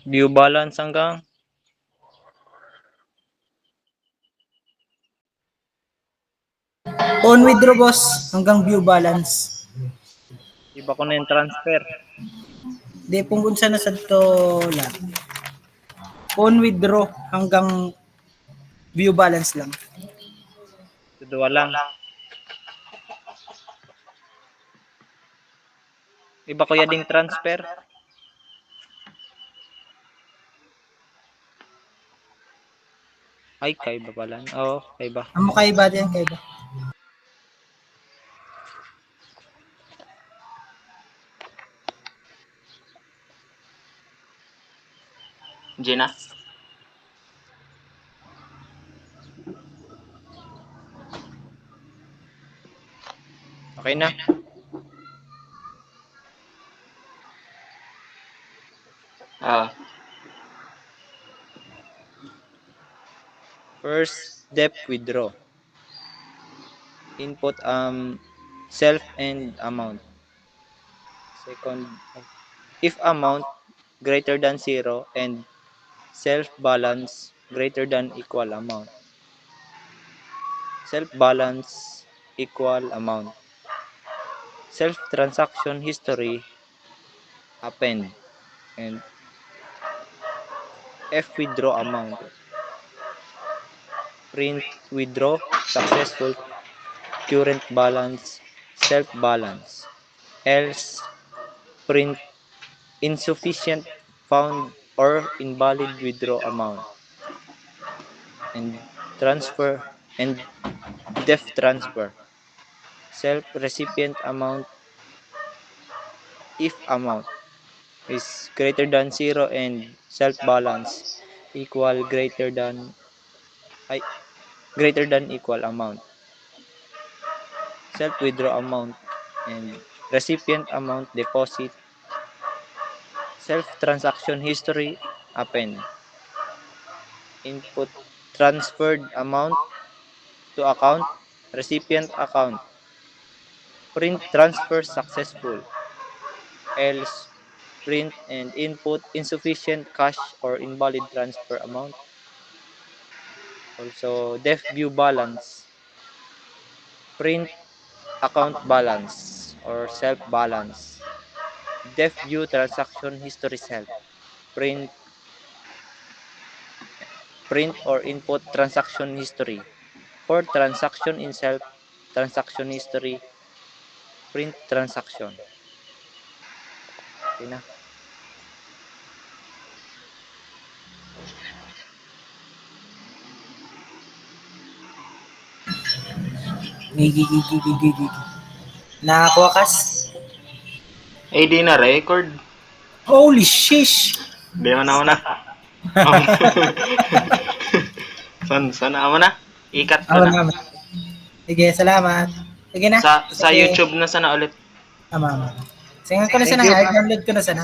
View balance hanggang On withdraw boss hanggang view balance. iba ko na yung transfer. Di kung sa nasad to lang. On withdraw hanggang view balance lang. Dua lang. Iba ko ya ding transfer. Ay, kaiba pala. Oo, kaiba. Amo kaiba din kaiba. Gina? Okay na. First, depth withdraw. Input self and amount. Second, if amount greater than 0 and self balance greater than equal amount. Self balance equal amount. Self transaction history append and F withdraw amount. Print withdraw successful current balance self balance. Else print insufficient found or invalid withdraw amount. And transfer and def transfer. Self recipient amount if amount is greater than 0 and self balance equal greater than equal amount. Self withdraw amount and recipient amount deposit. Self transaction history append. Input transferred amount to account recipient account. Print transfer successful. Else print and input insufficient cash or invalid transfer amount. Also def view balance. Print account balance or self balance. Def view transaction history self. Print or input transaction history. For transaction in self transaction history, print transaction. Okay na. Gigi. Nakakuha kas. Eh, di na record. Holy shish! Di mo na. Sana mo na. Ikat ko na. Sige, salamat. Sige na. Sa YouTube na sana ulit. Ama. Singan ko na Thank sana, you. i-download ko na sana.